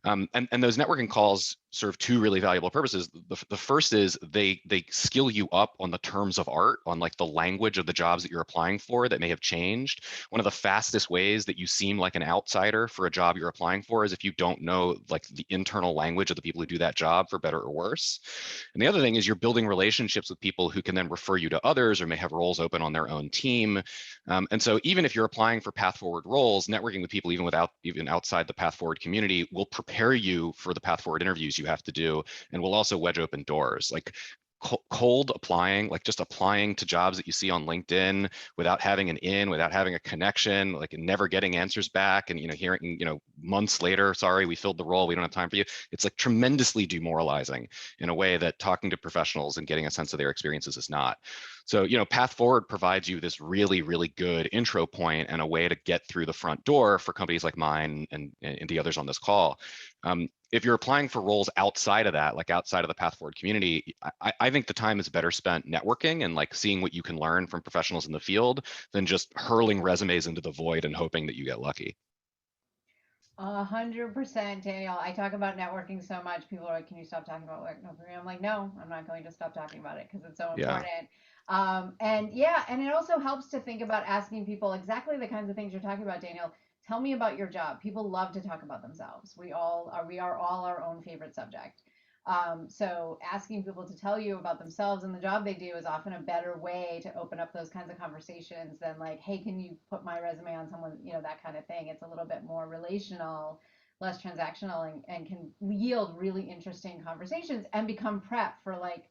and those networking calls serve two really valuable purposes. The first is they skill you up on the terms of art, on like the language of the jobs that you're applying for that may have changed. One of the fastest ways that you seem like an outsider for a job you're applying for is if you don't know like the internal language of the people who do that job, for better or worse. And the other thing is you're building relationships with people who can then refer you to others or may have roles open on their own team. And so even if you're applying for Path Forward roles, networking with people even outside the Path Forward community will prepare you for the Path Forward interviews you have to do, and will also wedge open doors. Like cold applying, like just applying to jobs that you see on LinkedIn without having without having a connection, like never getting answers back, and hearing months later, sorry, we filled the role, we don't have time for you. It's like tremendously demoralizing in a way that talking to professionals and getting a sense of their experiences is not. So Path Forward provides you this really, really good intro point and a way to get through the front door for companies like mine and the others on this call. If you're applying for roles outside of that, like outside of the Path Forward community, I think the time is better spent networking and like seeing what you can learn from professionals in the field than just hurling resumes into the void and hoping that you get lucky. 100%, Daniel. I talk about networking so much. People are like, "Can you stop talking about work?" No, I'm like, "No, I'm not going to stop talking about it because it's so Yeah. important." And it also helps to think about asking people exactly the kinds of things you're talking about, Daniel. Tell me about your job. People love to talk about themselves. We are all our own favorite subject. So asking people to tell you about themselves and the job they do is often a better way to open up those kinds of conversations than like, "Hey, can you put my resume on someone," that kind of thing. It's a little bit more relational, less transactional, and can yield really interesting conversations and become prep for like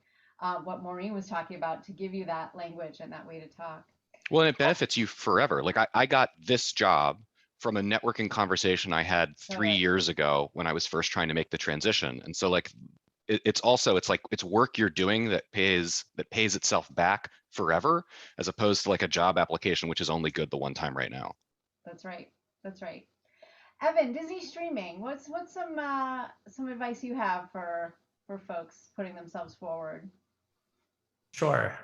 what Maureen was talking about, to give you that language and that way to talk. Well, and it benefits you forever. Like I got this job from a networking conversation I had 3 years ago when I was first trying to make the transition. And so like it's work you're doing that pays itself back forever, as opposed to like a job application which is only good the one time right now. That's right. Evan, Disney streaming. What's some advice you have for folks putting themselves forward? Sure.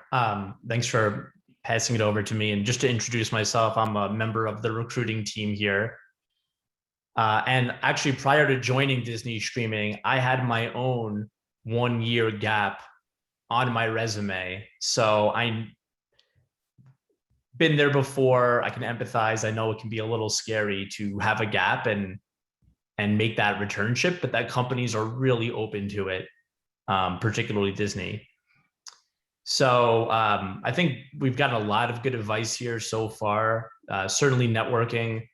Thanks for passing it over to me. And just to introduce myself, I'm a member of the recruiting team here. And actually, prior to joining Disney Streaming, I had my own 1-year gap on my resume. So I've been there before. I can empathize. I know it can be a little scary to have a gap and make that returnship, but that companies are really open to it, particularly Disney. So I think we've gotten a lot of good advice here so far. Certainly networking,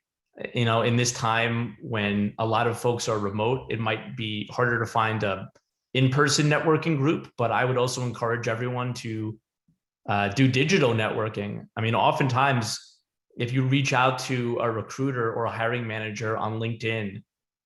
in this time when a lot of folks are remote, it might be harder to find a in-person networking group, but I would also encourage everyone to do digital networking. I mean, oftentimes, if you reach out to a recruiter or a hiring manager on LinkedIn,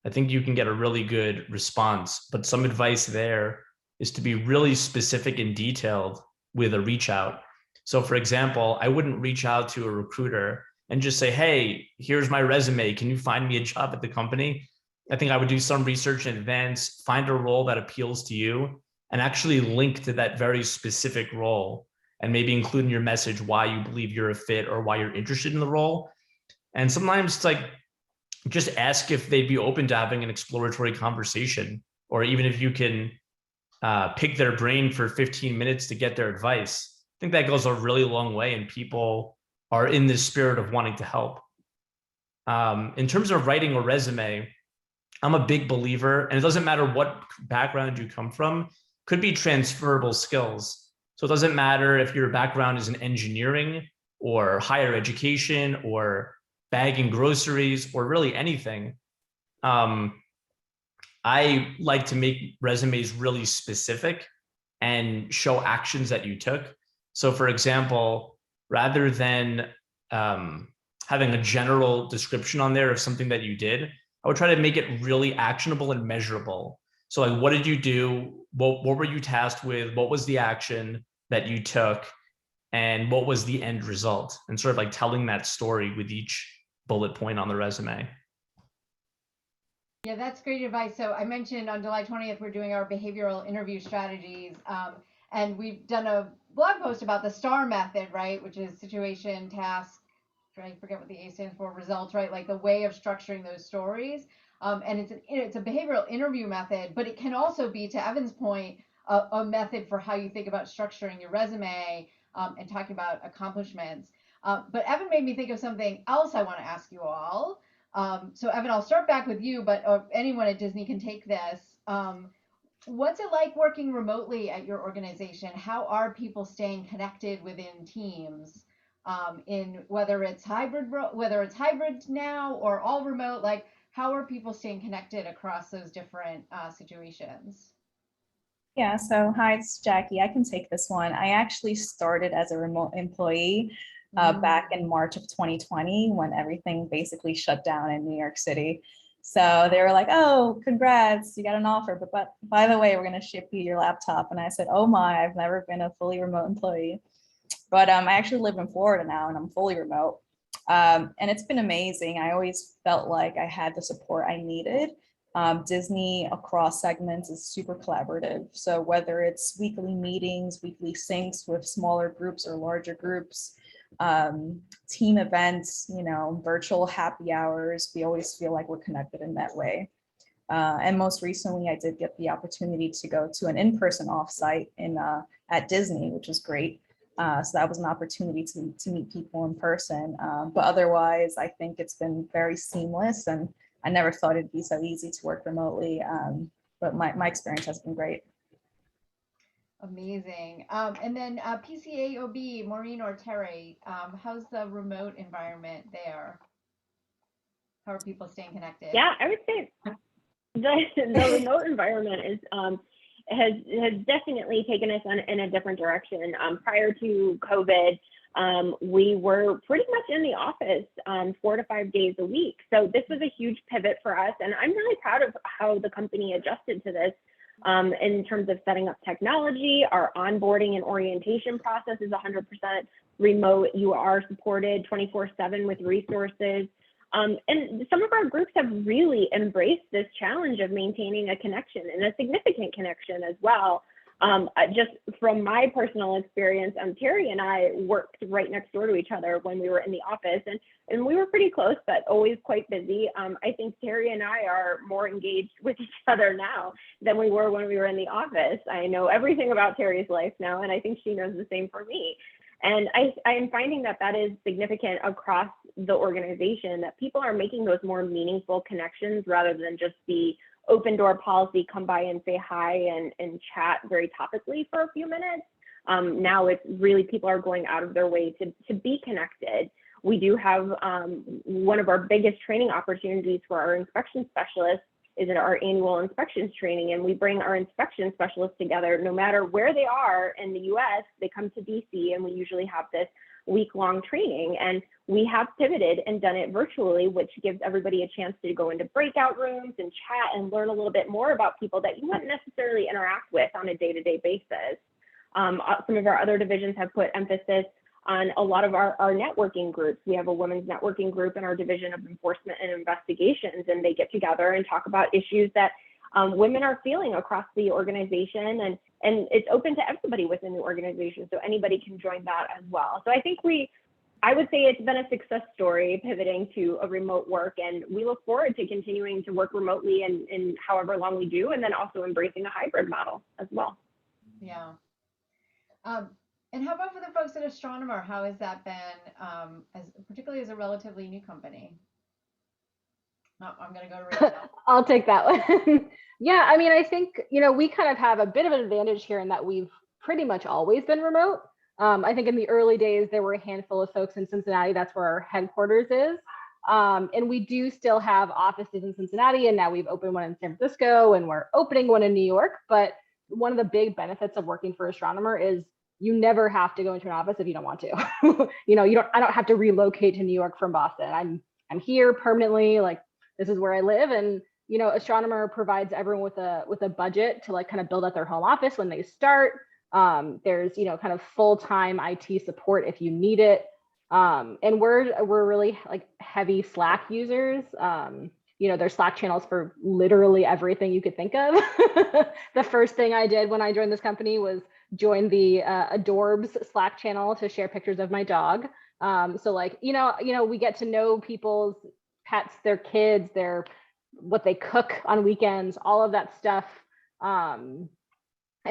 I think you can get a really good response. But some advice there is to be really specific and detailed with a reach out. So for example, I wouldn't reach out to a recruiter and just say, "Hey, here's my resume. Can you find me a job at the company?" I think I would do some research in advance, find a role that appeals to you, and actually link to that very specific role, and maybe include in your message why you believe you're a fit or why you're interested in the role. And sometimes it's like, just ask if they'd be open to having an exploratory conversation, or even if you can pick their brain for 15 minutes to get their advice. I think that goes a really long way, and people are in this spirit of wanting to help. In terms of writing a resume, I'm a big believer, and it doesn't matter what background you come from, could be transferable skills. So it doesn't matter if your background is in engineering or higher education or bagging groceries or really anything. I like to make resumes really specific and show actions that you took. So for example, rather than having a general description on there of something that you did, I would try to make it really actionable and measurable. So like, what did you do? What were you tasked with? What was the action that you took? And what was the end result? And sort of like telling that story with each bullet point on the resume. Yeah, that's great advice. So I mentioned on July 20th, we're doing our behavioral interview strategies. And we've done a blog post about the STAR method, right? Which is situation, task, I forget what the A stands for, results, right? Like the way of structuring those stories. And it's a behavioral interview method, but it can also be, to Evan's point, a method for how you think about structuring your resume and talking about accomplishments. But Evan made me think of something else I want to ask you all. So Evan, I'll start back with you, but anyone at Disney can take this. What's it like working remotely at your organization? How are people staying connected within teams? In whether it's hybrid now or all remote, like how are people staying connected across those different situations? Yeah, so hi, it's Jackie. I can take this one. I actually started as a remote employee back in March of 2020 when everything basically shut down in New York City. So they were like, oh, congrats, you got an offer. But by the way, we're going to ship you your laptop. And I said, oh my, I've never been a fully remote employee. But I actually live in Florida now and I'm fully remote. And it's been amazing. I always felt like I had the support I needed. Disney across segments is super collaborative. So whether it's weekly meetings, weekly syncs with smaller groups or larger groups, team events, virtual happy hours, we always feel like we're connected in that way. And most recently, I did get the opportunity to go to an in-person offsite at Disney, which was great. So that was an opportunity to meet people in person. But otherwise, I think it's been very seamless, and I never thought it'd be so easy to work remotely. But my experience has been great. Amazing. And then PCAOB, Maureen or Terry, how's the remote environment there? How are people staying connected? Yeah, I would say the remote environment is has definitely taken us in a different direction. Prior to COVID, we were pretty much in the office 4 to 5 days a week. So this was a huge pivot for us, and I'm really proud of how the company adjusted to this. In terms of setting up technology, our onboarding and orientation process is 100% remote. You are supported 24/7 with resources. And some of our groups have really embraced this challenge of maintaining a connection, and a significant connection as well. Just from my personal experience, Terry and I worked right next door to each other when we were in the office, and we were pretty close, but always quite busy. I think Terry and I are more engaged with each other now than we were when we were in the office. I know everything about Terry's life now, and I think she knows the same for me. And I am finding that is significant across the organization, that people are making those more meaningful connections rather than just the open door policy, come by and say hi and chat very topically for a few minutes. Now it's really, people are going out of their way to be connected. We do have one of our biggest training opportunities for our inspection specialists is at our annual inspections training, and we bring our inspection specialists together no matter where they are in the US. They come to DC, and we usually have this week-long training, and we have pivoted and done it virtually, which gives everybody a chance to go into breakout rooms and chat and learn a little bit more about people that you wouldn't necessarily interact with on a day-to-day basis. Some of our other divisions have put emphasis on a lot of our networking groups. We have a women's networking group in our division of enforcement and investigations, and they get together and talk about issues that women are feeling across the organization, and it's open to everybody within the organization, so anybody can join that as well. So I think I would say it's been a success story pivoting to a remote work, and we look forward to continuing to work remotely in however long we do, and then also embracing a hybrid model as well. Yeah. And how about for the folks at Astronomer? How has that been, particularly as a relatively new company? I'm going to go to Rachel. I'll take that one. Yeah, I mean, I think, we kind of have a bit of an advantage here in that we've pretty much always been remote. I think in the early days, there were a handful of folks in Cincinnati. That's where our headquarters is. And we do still have offices in Cincinnati, and now we've opened one in San Francisco, and we're opening one in New York. But one of the big benefits of working for Astronomer is you never have to go into an office if you don't want to. I don't have to relocate to New York from Boston. I'm here permanently, like this is where I live. And, Astronomer provides everyone with a budget to like kind of build out their home office when they start. There's, kind of full-time IT support if you need it. And we're really like heavy Slack users. There's Slack channels for literally everything you could think of. The first thing I did when I joined this company was join the Adorbs Slack channel to share pictures of my dog. So like, we get to know people's pets, their kids, what they cook on weekends, all of that stuff. And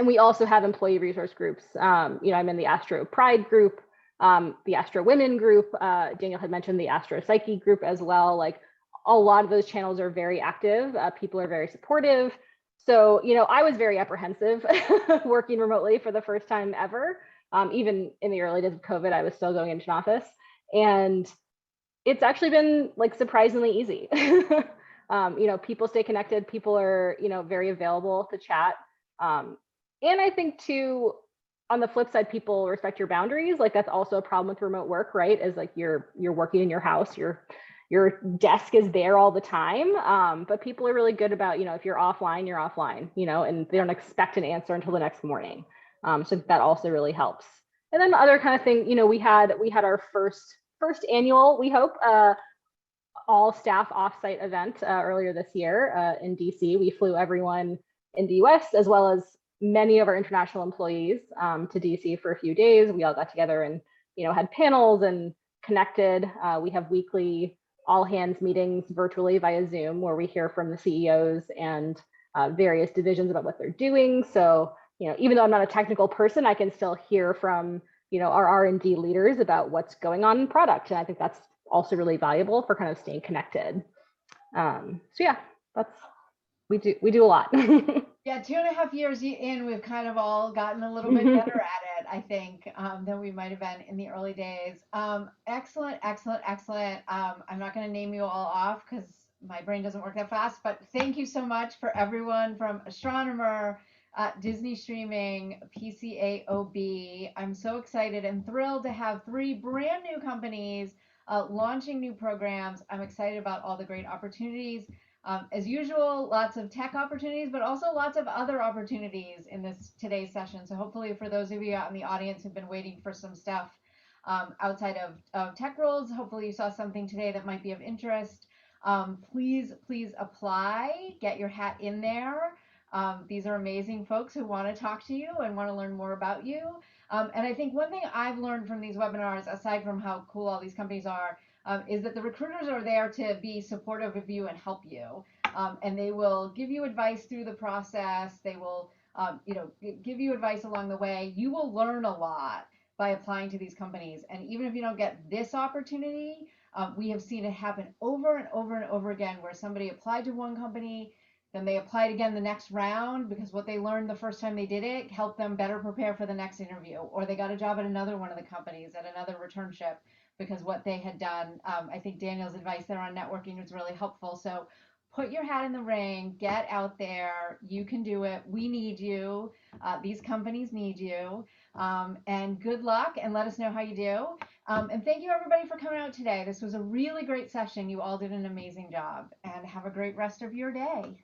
we also have employee resource groups. I'm in the Astro Pride group, the Astro Women group. Daniel had mentioned the Astro Psyche group as well. Like a lot of those channels are very active. People are very supportive. So, I was very apprehensive working remotely for the first time ever. Even in the early days of COVID, I was still going into an office, and it's actually been like surprisingly easy. People stay connected. People are, very available to chat. And I think too, on the flip side, people respect your boundaries. Like that's also a problem with remote work, right? Is like you're working in your house, your desk is there all the time. But people are really good about, if you're offline, you're offline, and they don't expect an answer until the next morning. So that also really helps. And then the other kind of thing, we had our first annual, we hope, all staff offsite event earlier this year in DC. We flew everyone in the US as well as many of our international employees to DC for a few days. We all got together and had panels and connected. We have weekly all hands meetings virtually via Zoom where we hear from the CEOs and various divisions about what they're doing. So even though I'm not a technical person, I can still hear from our R&D leaders about what's going on in product, and I think that's also really valuable for kind of staying connected. So yeah, we do a lot. Yeah, 2.5 years in, we've kind of all gotten a little bit better at it, I think, than we might have been in the early days. Excellent. I'm not going to name you all off because my brain doesn't work that fast, but thank you so much for everyone from Astronomer, Disney Streaming, PCAOB. I'm so excited and thrilled to have 3 brand new companies launching new programs. I'm excited about all the great opportunities. As usual, lots of tech opportunities, but also lots of other opportunities in today's session. So hopefully for those of you out in the audience who've been waiting for some stuff outside of tech roles, hopefully you saw something today that might be of interest. Please apply, get your hat in there. These are amazing folks who want to talk to you and want to learn more about you. And I think one thing I've learned from these webinars, aside from how cool all these companies are, is that the recruiters are there to be supportive of you and help you. And they will give you advice through the process. They will, give you advice along the way. You will learn a lot by applying to these companies. And even if you don't get this opportunity, we have seen it happen over and over and over again where somebody applied to one company, then they applied again the next round because what they learned the first time they did it helped them better prepare for the next interview, or they got a job at another one of the companies at another returnship because what they had done. I think Daniel's advice there on networking was really helpful. So put your hat in the ring, get out there. You can do it. We need you. These companies need you. And good luck, and let us know how you do. And thank you everybody for coming out today. This was a really great session. You all did an amazing job, and have a great rest of your day.